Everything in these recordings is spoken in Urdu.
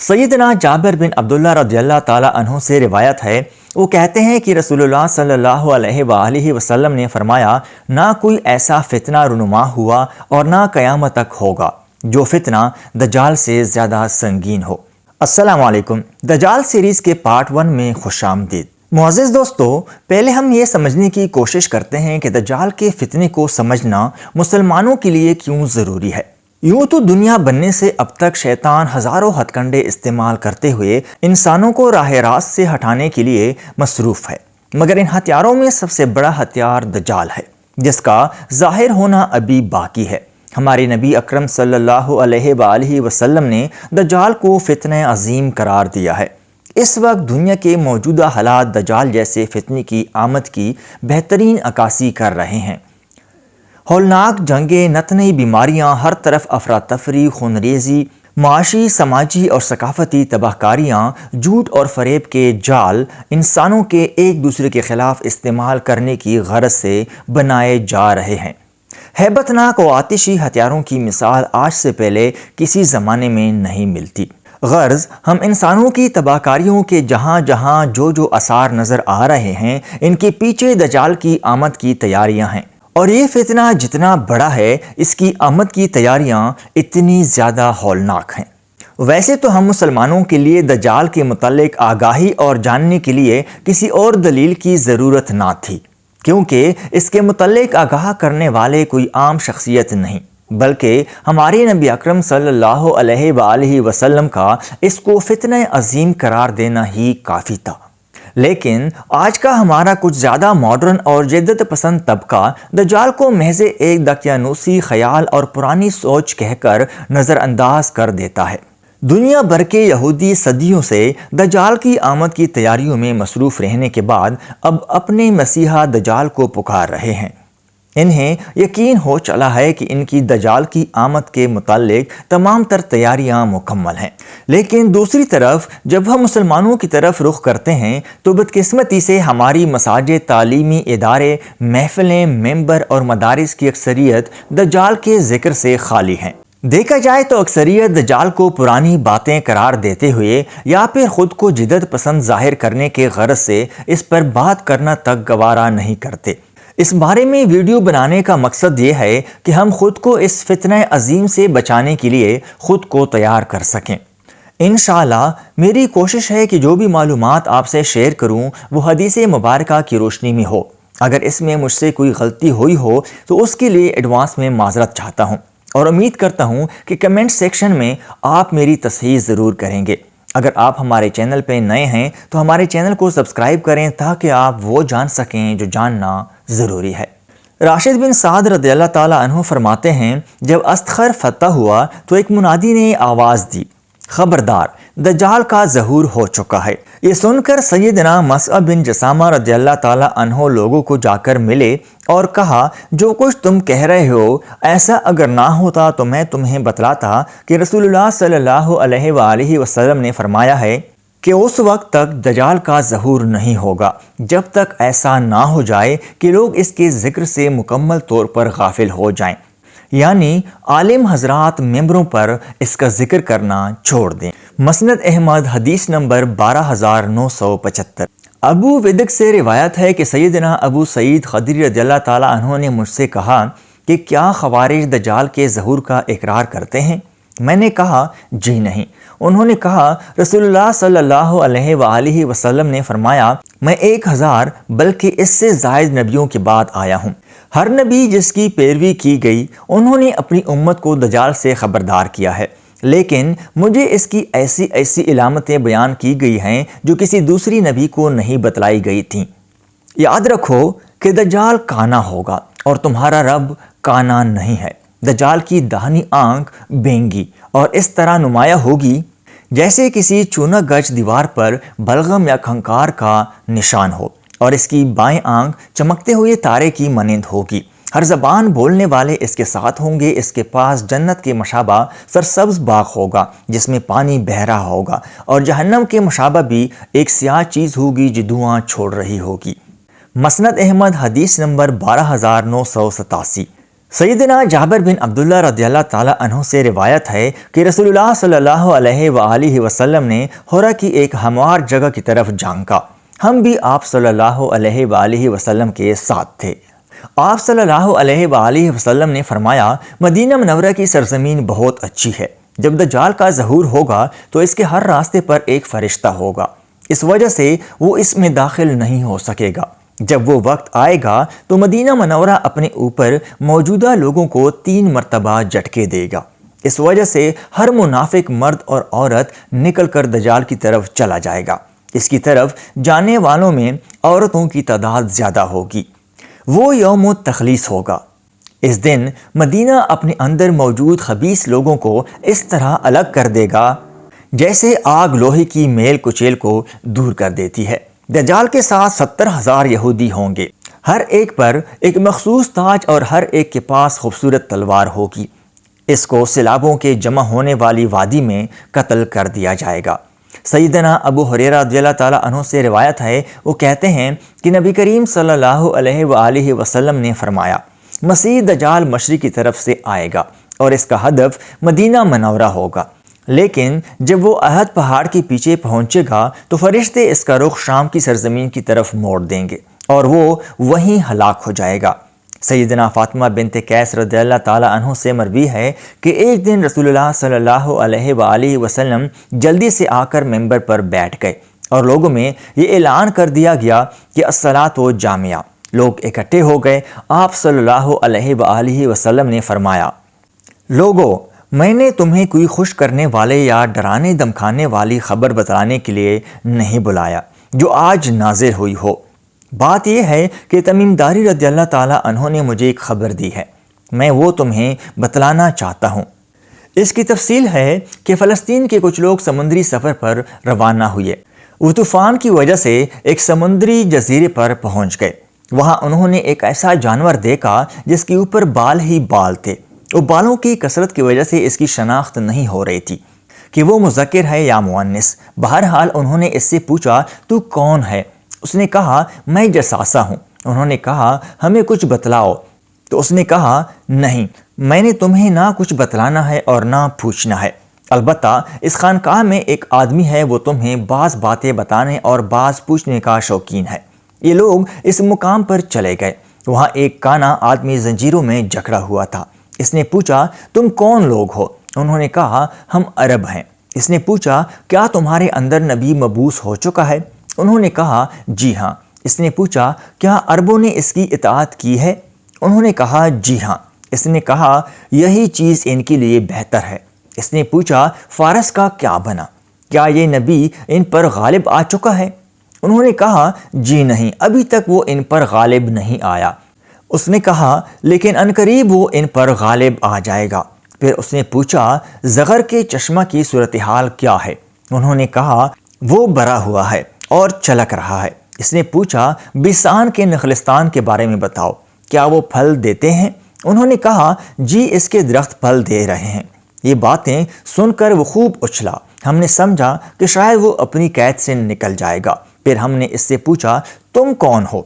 سیدنا جابر بن عبداللہ رضی اللہ تعالیٰ عنہ سے روایت ہے، وہ کہتے ہیں کہ رسول اللہ صلی اللہ علیہ وآلہ وسلم نے فرمایا، نہ کوئی ایسا فتنہ رونما ہوا اور نہ قیامت تک ہوگا جو فتنہ دجال سے زیادہ سنگین ہو۔ السلام علیکم، دجال سیریز کے پارٹ 1 میں خوش آمدید۔ معزز دوستو، پہلے ہم یہ سمجھنے کی کوشش کرتے ہیں کہ دجال کے فتنے کو سمجھنا مسلمانوں کے لیے کیوں ضروری ہے۔ یوں تو دنیا بننے سے اب تک شیطان ہزاروں ہتھ کنڈے استعمال کرتے ہوئے انسانوں کو راہ راست سے ہٹانے کے لیے مصروف ہے، مگر ان ہتھیاروں میں سب سے بڑا ہتھیار دجال ہے، جس کا ظاہر ہونا ابھی باقی ہے۔ ہمارے نبی اکرم صلی اللہ علیہ وآلہ وسلم نے دجال کو فتنہ عظیم قرار دیا ہے۔ اس وقت دنیا کے موجودہ حالات دجال جیسے فتنے کی آمد کی بہترین عکاسی کر رہے ہیں۔ ہولناک جنگیں، نت نئی بیماریاں، ہر طرف افراتفری، خونریزی، معاشی، سماجی اور ثقافتی تباہ کاریاں، جھوٹ اور فریب کے جال انسانوں کے ایک دوسرے کے خلاف استعمال کرنے کی غرض سے بنائے جا رہے ہیں۔ ہیبت ناک و آتشی ہتھیاروں کی مثال آج سے پہلے کسی زمانے میں نہیں ملتی۔ غرض ہم انسانوں کی تباہ کاریوں کے جہاں جہاں جو آثار نظر آ رہے ہیں، ان کے پیچھے دجال کی آمد کی تیاریاں ہیں، اور یہ فتنہ جتنا بڑا ہے، اس کی آمد کی تیاریاں اتنی زیادہ ہولناک ہیں۔ ویسے تو ہم مسلمانوں کے لیے دجال کے متعلق آگاہی اور جاننے کے لیے کسی اور دلیل کی ضرورت نہ تھی، کیونکہ اس کے متعلق آگاہ کرنے والے کوئی عام شخصیت نہیں، بلکہ ہمارے نبی اکرم صلی اللہ علیہ وآلہ وسلم کا اس کو فتنہ عظیم قرار دینا ہی کافی تھا۔ لیکن آج کا ہمارا کچھ زیادہ ماڈرن اور جدت پسند طبقہ دجال کو محض ایک دقیانوسی خیال اور پرانی سوچ کہہ کر نظر انداز کر دیتا ہے۔ دنیا بھر کے یہودی صدیوں سے دجال کی آمد کی تیاریوں میں مصروف رہنے کے بعد اب اپنے مسیحا دجال کو پکار رہے ہیں۔ انہیں یقین ہو چلا ہے کہ ان کی دجال کی آمد کے متعلق تمام تر تیاریاں مکمل ہیں، لیکن دوسری طرف جب ہم مسلمانوں کی طرف رخ کرتے ہیں تو بدقسمتی سے ہماری مساجد، تعلیمی ادارے، محفلیں، ممبر اور مدارس کی اکثریت دجال کے ذکر سے خالی ہیں۔ دیکھا جائے تو اکثریت دجال کو پرانی باتیں قرار دیتے ہوئے یا پھر خود کو جدت پسند ظاہر کرنے کے غرض سے اس پر بات کرنا تک گوارا نہیں کرتے۔ اس بارے میں ویڈیو بنانے کا مقصد یہ ہے کہ ہم خود کو اس فتنہ عظیم سے بچانے کے لیے خود کو تیار کر سکیں۔ انشاءاللہ میری کوشش ہے کہ جو بھی معلومات آپ سے شیئر کروں وہ حدیث مبارکہ کی روشنی میں ہو۔ اگر اس میں مجھ سے کوئی غلطی ہوئی ہو تو اس کے لیے ایڈوانس میں معذرت چاہتا ہوں، اور امید کرتا ہوں کہ کمنٹ سیکشن میں آپ میری تصحیح ضرور کریں گے۔ اگر آپ ہمارے چینل پہ نئے ہیں تو ہمارے چینل کو سبسکرائب کریں تاکہ آپ وہ جان سکیں جو جاننا ضروری ہے۔ راشد بن سعد رضی اللہ تعالیٰ عنہ فرماتے ہیں، جب استخر فتح ہوا تو ایک منادی نے آواز دی، خبردار، دجال کا ظہور ہو چکا ہے۔ یہ سن کر سیدنا مصعب بن جسامہ رضی اللہ تعالیٰ عنہ لوگوں کو جا کر ملے اور کہا، جو کچھ تم کہہ رہے ہو ایسا اگر نہ ہوتا تو میں تمہیں بتلاتا کہ رسول اللہ صلی اللہ علیہ وآلہ وسلم نے فرمایا ہے کہ اس وقت تک دجال کا ظہور نہیں ہوگا جب تک ایسا نہ ہو جائے کہ لوگ اس کے ذکر سے مکمل طور پر غافل ہو جائیں، یعنی عالم حضرات ممبروں پر اس کا ذکر کرنا چھوڑ دیں۔ مسند احمد حدیث نمبر 12975۔ ابو ودق سے روایت ہے کہ سیدنا ابو سعید خدری رضی اللہ تعالیٰ عنہ نے مجھ سے کہا کہ کیا خوارج دجال کے ظہور کا اقرار کرتے ہیں؟ میں نے کہا جی نہیں۔ انہوں نے کہا، رسول اللہ صلی اللہ علیہ وآلہ وسلم نے فرمایا، میں 1000 بلکہ اس سے زائد نبیوں کے بعد آیا ہوں۔ ہر نبی جس کی پیروی کی گئی انہوں نے اپنی امت کو دجال سے خبردار کیا ہے، لیکن مجھے اس کی ایسی علامتیں بیان کی گئی ہیں جو کسی دوسری نبی کو نہیں بتلائی گئی تھیں۔ یاد رکھو کہ دجال کانا ہوگا اور تمہارا رب کانا نہیں ہے۔ دجال کی داہنی آنکھ بینگی اور اس طرح نمایاں ہوگی جیسے کسی چونک گچ دیوار پر بلغم یا کھنکار کا نشان ہو، اور اس کی بائیں آنکھ چمکتے ہوئے تارے کی مانند ہوگی۔ ہر زبان بولنے والے اس کے ساتھ ہوں گے۔ اس کے پاس جنت کے مشابہ سرسبز باغ ہوگا جس میں پانی بہہ رہا ہوگا، اور جہنم کے مشابہ بھی ایک سیاہ چیز ہوگی جو دھواں چھوڑ رہی ہوگی۔ مسند احمد حدیث نمبر 12987۔ سیدنا جابر بن عبداللہ رضی اللہ تعالیٰ عنہ سے روایت ہے کہ رسول اللہ صلی اللہ علیہ وآلہ وسلم نے حرا کی ایک ہموار جگہ کی طرف جھانکا۔ ہم بھی آپ صلی اللہ علیہ وآلہ وسلم کے ساتھ تھے۔ آپ صلی اللہ علیہ وآلہ وسلم نے فرمایا، مدینہ منورہ کی سرزمین بہت اچھی ہے۔ جب دجال کا ظہور ہوگا تو اس کے ہر راستے پر ایک فرشتہ ہوگا، اس وجہ سے وہ اس میں داخل نہیں ہو سکے گا۔ جب وہ وقت آئے گا تو مدینہ منورہ اپنے اوپر موجودہ لوگوں کو 3 مرتبہ جھٹکے دے گا۔ اس وجہ سے ہر منافق مرد اور عورت نکل کر دجال کی طرف چلا جائے گا۔ اس کی طرف جانے والوں میں عورتوں کی تعداد زیادہ ہوگی۔ وہ یوم تخلیص ہوگا۔ اس دن مدینہ اپنے اندر موجود خبیث لوگوں کو اس طرح الگ کر دے گا جیسے آگ لوہے کی میل کچیل کو دور کر دیتی ہے۔ دجال کے ساتھ 70,000 یہودی ہوں گے، ہر ایک پر ایک مخصوص تاج اور ہر ایک کے پاس خوبصورت تلوار ہوگی۔ اس کو سیلابوں کے جمع ہونے والی وادی میں قتل کر دیا جائے گا۔ سیدنا ابو ہریرہ رضی اللہ تعالیٰ عنہ سے روایت ہے، وہ کہتے ہیں کہ نبی کریم صلی اللہ علیہ وآلہ وسلم نے فرمایا، مسیح دجال مشرق کی طرف سے آئے گا اور اس کا ہدف مدینہ منورہ ہوگا، لیکن جب وہ احد پہاڑ کے پیچھے پہنچے گا تو فرشتے اس کا رخ شام کی سرزمین کی طرف موڑ دیں گے اور وہ وہیں ہلاک ہو جائے گا۔ سیدنا فاطمہ بنت قیس رضی اللہ تعالیٰ عنہ سے مروی ہے کہ ایک دن رسول اللہ صلی اللہ علیہ وآلہ وسلم جلدی سے آ کر ممبر پر بیٹھ گئے اور لوگوں میں یہ اعلان کر دیا گیا کہ الصلاۃ جامعہ۔ لوگ اکٹھے ہو گئے۔ آپ صلی اللہ علیہ وآلہ وسلم نے فرمایا، لوگو، میں نے تمہیں کوئی خوش کرنے والے یا ڈرانے دمکانے والی خبر بتلانے کے لیے نہیں بلایا جو آج نازل ہوئی ہو۔ بات یہ ہے کہ تمیم داری رضی اللہ تعالیٰ عنہ نے مجھے ایک خبر دی ہے، میں وہ تمہیں بتلانا چاہتا ہوں۔ اس کی تفصیل ہے کہ فلسطین کے کچھ لوگ سمندری سفر پر روانہ ہوئے۔ وہ طوفان کی وجہ سے ایک سمندری جزیرے پر پہنچ گئے۔ وہاں انہوں نے ایک ایسا جانور دیکھا جس کے اوپر بال ہی بال تھے۔ وہ بالوں کی کثرت کی وجہ سے اس کی شناخت نہیں ہو رہی تھی کہ وہ مذکر ہے یا مؤنث۔ بہرحال انہوں نے اس سے پوچھا، تو کون ہے؟ اس نے کہا، میں جساسہ ہوں۔ انہوں نے کہا، ہمیں کچھ بتلاؤ۔ تو اس نے کہا، نہیں، میں نے تمہیں نہ کچھ بتلانا ہے اور نہ پوچھنا ہے، البتہ اس خانقاہ میں ایک آدمی ہے، وہ تمہیں بعض باتیں بتانے اور بعض پوچھنے کا شوقین ہے۔ یہ لوگ اس مقام پر چلے گئے۔ وہاں ایک کانا آدمی زنجیروں میں جکڑا ہوا تھا۔ اس نے پوچھا، تم کون لوگ ہو؟ انہوں نے کہا، ہم عرب ہیں۔ اس نے پوچھا، کیا تمہارے اندر نبی مبعوث ہو چکا ہے؟ انہوں نے کہا، جی ہاں۔ اس نے پوچھا، کیا عربوں نے اس کی اطاعت کی ہے؟ انہوں نے کہا، جی ہاں۔ اس نے کہا، یہی چیز ان کے لیے بہتر ہے۔ اس نے پوچھا، فارس کا کیا بنا؟ کیا یہ نبی ان پر غالب آ چکا ہے؟ انہوں نے کہا، جی نہیں، ابھی تک وہ ان پر غالب نہیں آیا۔ اس نے کہا، لیکن عنقریب وہ ان پر غالب آ جائے گا۔ پھر اس نے پوچھا، زغر کے چشمہ کی صورتحال کیا ہے؟ انہوں نے کہا، وہ بھرا ہوا ہے اور چلک رہا ہے۔ اس نے پوچھا، بیسان کے نخلستان کے بارے میں بتاؤ، کیا وہ پھل دیتے ہیں؟ انہوں نے کہا، جی، اس کے درخت پھل دے رہے ہیں۔ یہ باتیں سن کر وہ خوب اچھلا۔ ہم نے سمجھا کہ شاید وہ اپنی قید سے نکل جائے گا۔ پھر ہم نے اس سے پوچھا، تم کون ہو؟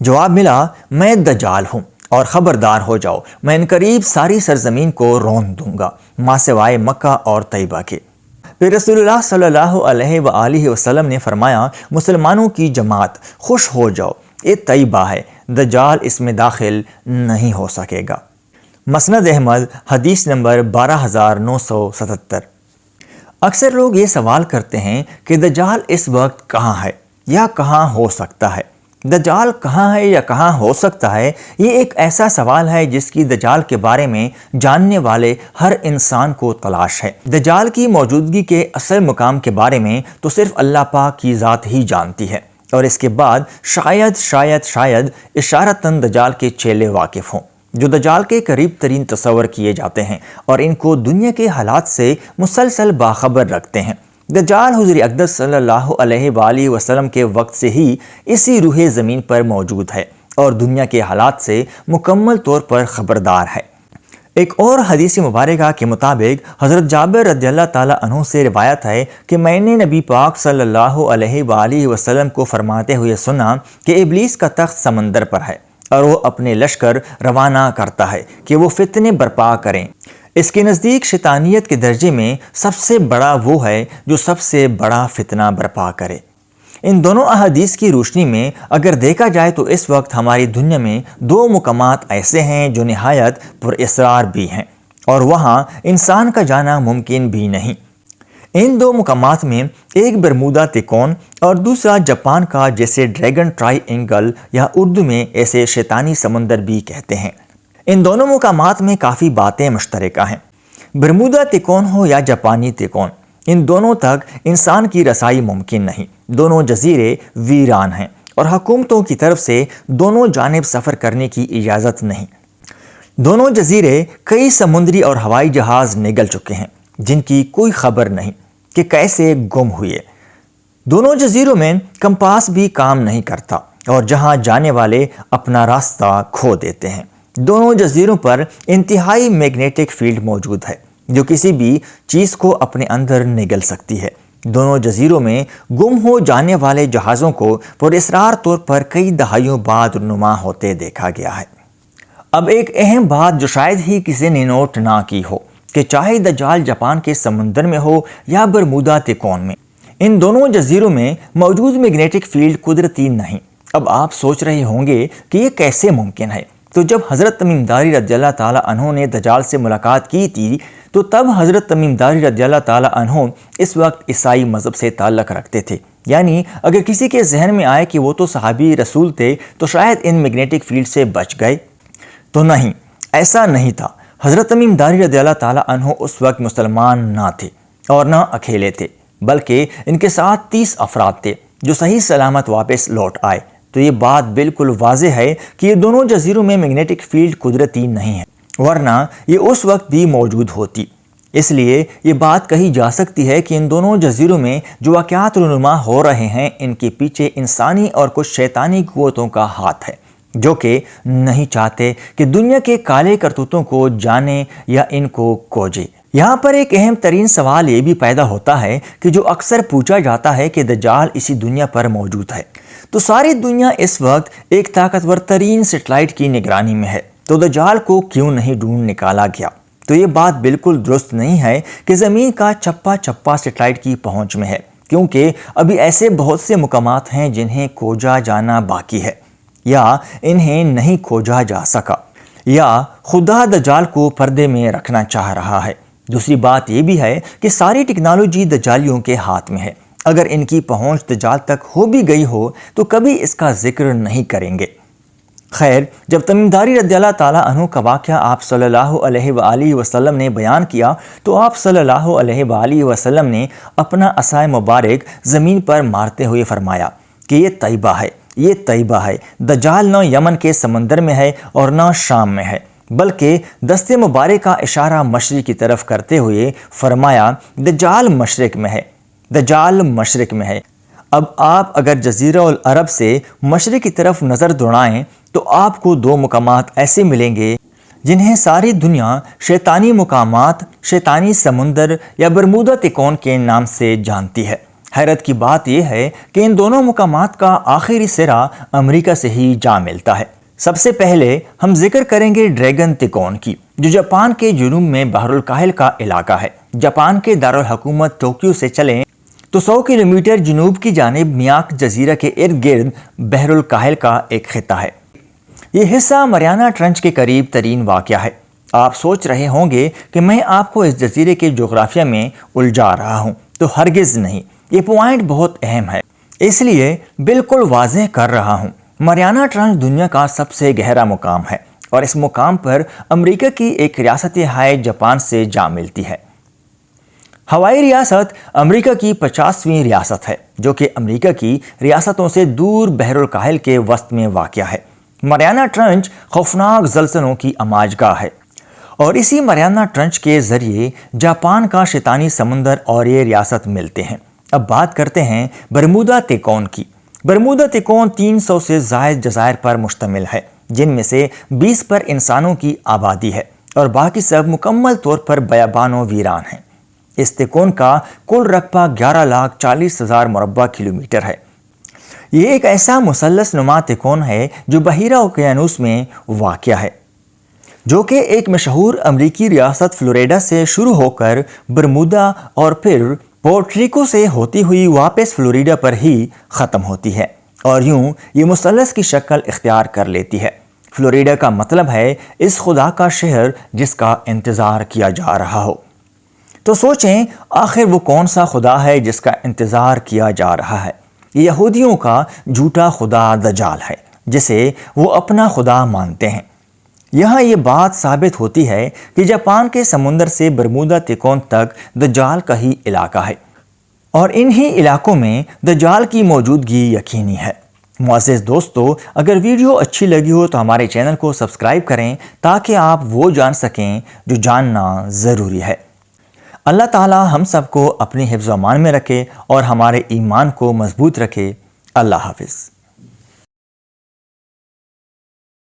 جواب ملا، میں دجال ہوں، اور خبردار ہو جاؤ، میں عنقریب ساری سرزمین کو رون دوں گا، ماں سوائے مکہ اور طیبہ کے۔ پھر رسول اللہ صلی اللہ علیہ وآلہ وسلم نے فرمایا، مسلمانوں کی جماعت، خوش ہو جاؤ، یہ طیبہ ہے، دجال اس میں داخل نہیں ہو سکے گا۔ مسند احمد، حدیث نمبر 12977۔ اکثر لوگ یہ سوال کرتے ہیں کہ دجال اس وقت کہاں ہے یا کہاں ہو سکتا ہے۔ دجال کہاں ہے یا کہاں ہو سکتا ہے، یہ ایک ایسا سوال ہے جس کی دجال کے بارے میں جاننے والے ہر انسان کو تلاش ہے۔ دجال کی موجودگی کے اصل مقام کے بارے میں تو صرف اللہ پاک کی ذات ہی جانتی ہے، اور اس کے بعد شاید اشارتاً دجال کے چیلے واقف ہوں جو دجال کے قریب ترین تصور کیے جاتے ہیں اور ان کو دنیا کے حالات سے مسلسل باخبر رکھتے ہیں۔ دجال حضور اقدس صلی اللہ علیہ وآلہ وسلم کے وقت سے ہی اسی روح زمین پر موجود ہے اور دنیا کے حالات سے مکمل طور پر خبردار ہے۔ ایک اور حدیث مبارکہ کے مطابق حضرت جابر رضی اللہ تعالیٰ عنہ سے روایت ہے کہ میں نے نبی پاک صلی اللہ علیہ وآلہ وسلم کو فرماتے ہوئے سنا کہ ابلیس کا تخت سمندر پر ہے اور وہ اپنے لشکر روانہ کرتا ہے کہ وہ فتنے برپا کریں۔ اس کے نزدیک شیطانیت کے درجے میں سب سے بڑا وہ ہے جو سب سے بڑا فتنہ برپا کرے۔ ان دونوں احادیث کی روشنی میں اگر دیکھا جائے تو اس وقت ہماری دنیا میں دو مقامات ایسے ہیں جو نہایت پر اسرار بھی ہیں اور وہاں انسان کا جانا ممکن بھی نہیں۔ ان دو مقامات میں ایک برمودا تکون اور دوسرا جاپان کا، جیسے ڈریگن ٹرائی اینگل یا اردو میں اسے شیطانی سمندر بھی کہتے ہیں۔ ان دونوں مقامات میں کافی باتیں مشترکہ ہیں۔ برمودا تکون ہو یا جاپانی تکون، ان دونوں تک انسان کی رسائی ممکن نہیں۔ دونوں جزیرے ویران ہیں اور حکومتوں کی طرف سے دونوں جانب سفر کرنے کی اجازت نہیں۔ دونوں جزیرے کئی سمندری اور ہوائی جہاز نگل چکے ہیں جن کی کوئی خبر نہیں کہ کیسے گم ہوئے۔ دونوں جزیروں میں کمپاس بھی کام نہیں کرتا اور جہاں جانے والے اپنا راستہ کھو دیتے ہیں۔ دونوں جزیروں پر انتہائی میگنیٹک فیلڈ موجود ہے جو کسی بھی چیز کو اپنے اندر نگل سکتی ہے۔ دونوں جزیروں میں گم ہو جانے والے جہازوں کو پر اسرار طور پر کئی دہائیوں بعد رونما ہوتے دیکھا گیا ہے۔ اب ایک اہم بات جو شاید ہی کسی نے نوٹ نہ کی ہو کہ چاہے دجال جاپان کے سمندر میں ہو یا برمودا تکون میں، ان دونوں جزیروں میں موجود میگنیٹک فیلڈ قدرتی نہیں۔ اب آپ سوچ رہے ہوں گے کہ یہ کیسے ممکن ہے؟ تو جب حضرت تمیم داری رضی اللہ تعالیٰ عنہ نے دجال سے ملاقات کی تھی تو تب حضرت تمیم داری رضی اللہ تعالیٰ عنہ اس وقت عیسائی مذہب سے تعلق رکھتے تھے۔ یعنی اگر کسی کے ذہن میں آئے کہ وہ تو صحابی رسول تھے تو شاید ان میگنیٹک فیلڈ سے بچ گئے، تو نہیں، ایسا نہیں تھا۔ حضرت تمیم داری رضی اللہ تعالیٰ عنہ اس وقت مسلمان نہ تھے اور نہ اکیلے تھے، بلکہ ان کے ساتھ 30 افراد تھے جو صحیح سلامت واپس لوٹ آئے۔ تو یہ بات بالکل واضح ہے کہ یہ دونوں جزیروں میں میگنیٹک فیلڈ قدرتی نہیں ہے، ورنہ یہ اس وقت بھی موجود ہوتی۔ اس لیے یہ بات کہی جا سکتی ہے کہ ان دونوں جزیروں میں جو واقعات رونما ہو رہے ہیں ان کے پیچھے انسانی اور کچھ شیطانی قوتوں کا ہاتھ ہے جو کہ نہیں چاہتے کہ دنیا کے کالے کرتوتوں کو جانے یا ان کو کوجے۔ یہاں پر ایک اہم ترین سوال یہ بھی پیدا ہوتا ہے کہ جو اکثر پوچھا جاتا ہے کہ دجال اسی دنیا پر موجود ہے، تو ساری دنیا اس وقت ایک طاقتور ترین سیٹلائٹ کی نگرانی میں ہے، تو دجال کو کیوں نہیں ڈھونڈ نکالا گیا؟ تو یہ بات بالکل درست نہیں ہے کہ زمین کا چپا چپا سیٹلائٹ کی پہنچ میں ہے، کیونکہ ابھی ایسے بہت سے مقامات ہیں جنہیں کھوجا جانا باقی ہے، یا انہیں نہیں کھوجا جا سکا، یا خدا دجال کو پردے میں رکھنا چاہ رہا ہے۔ دوسری بات یہ بھی ہے کہ ساری ٹیکنالوجی دجالیوں کے ہاتھ میں ہے۔ اگر ان کی پہنچ دجال تک ہو بھی گئی ہو تو کبھی اس کا ذکر نہیں کریں گے۔ خیر، جب تمیم داری رضی اللہ تعالیٰ عنہ کا واقعہ آپ صلی اللہ علیہ وآلہ وسلم نے بیان کیا تو آپ صلی اللہ علیہ وآلہ وسلم نے اپنا عصا مبارک زمین پر مارتے ہوئے فرمایا کہ یہ طیبہ ہے، یہ طیبہ ہے۔ دجال نہ یمن کے سمندر میں ہے اور نہ شام میں ہے، بلکہ دست مبارک کا اشارہ مشرق کی طرف کرتے ہوئے فرمایا دجال مشرق میں ہے، دجال مشرق میں ہے۔ اب آپ اگر جزیرہ العرب سے مشرق کی طرف نظر دوڑائیں تو آپ کو دو مقامات ایسے ملیں گے جنہیں ساری دنیا شیطانی مقامات، شیطانی سمندر یا برمودا تکون کے نام سے جانتی ہے۔ حیرت کی بات یہ ہے کہ ان دونوں مقامات کا آخری سرا امریکہ سے ہی جا ملتا ہے۔ سب سے پہلے ہم ذکر کریں گے ڈریگن تکون کی، جو جاپان کے جنوب میں بحر الکاہل کا علاقہ ہے۔ جاپان کے دارالحکومت ٹوکیو سے چلیں تو 100 کلومیٹر جنوب کی جانب میاک جزیرہ کے ارد گرد بحر الکاہل کا ایک خطہ ہے۔ یہ حصہ مریانہ ٹرنچ کے قریب ترین واقع ہے۔ آپ سوچ رہے ہوں گے کہ میں آپ کو اس جزیرے کے جغرافیہ میں الجھا رہا ہوں، تو ہرگز نہیں، یہ پوائنٹ بہت اہم ہے، اس لیے بالکل واضح کر رہا ہوں۔ مریانہ ٹرنچ دنیا کا سب سے گہرا مقام ہے اور اس مقام پر امریکہ کی ایک ریاست ہائے جاپان سے جا ملتی ہے۔ ہوائی ریاست امریکہ کی 50ویں ریاست ہے جو کہ امریکہ کی ریاستوں سے دور بحر الکاہل کے وسط میں واقع ہے۔ مریانہ ٹرنچ خوفناک زلزلوں کی آماج گاہ ہے اور اسی مریانہ ٹرنچ کے ذریعے جاپان کا شیطانی سمندر اور یہ ریاست ملتے ہیں۔ اب بات کرتے ہیں برمودا تکون کی۔ برمودا تکون 300 سے زائد جزائر پر مشتمل ہے، جن میں سے 20 پر انسانوں کی آبادی ہے اور باقی سب مکمل طور پر بیابان و ویران ہیں۔ اس تکون کا کل رقبہ 11,40,000 مربع کلومیٹر ہے۔ یہ ایک ایسا مثلث نما تکون ہے جو بحیرہ اوقیانوس میں واقع ہے، جو کہ ایک مشہور امریکی ریاست فلوریڈا سے شروع ہو کر برمودا اور پھر پورٹریکو سے ہوتی ہوئی واپس فلوریڈا پر ہی ختم ہوتی ہے، اور یوں یہ مثلث کی شکل اختیار کر لیتی ہے۔ فلوریڈا کا مطلب ہے اس خدا کا شہر جس کا انتظار کیا جا رہا ہو۔ تو سوچیں آخر وہ کون سا خدا ہے جس کا انتظار کیا جا رہا ہے؟ یہودیوں کا جھوٹا خدا دجال ہے، جسے وہ اپنا خدا مانتے ہیں۔ یہاں یہ بات ثابت ہوتی ہے کہ جاپان کے سمندر سے برمودا تکون تک دجال کا ہی علاقہ ہے، اور انہی علاقوں میں دجال کی موجودگی یقینی ہے۔ معزز دوستو، اگر ویڈیو اچھی لگی ہو تو ہمارے چینل کو سبسکرائب کریں تاکہ آپ وہ جان سکیں جو جاننا ضروری ہے۔ اللہ تعالی ہم سب کو اپنی حفظ و امان میں رکھے اور ہمارے ایمان کو مضبوط رکھے۔ اللہ حافظ۔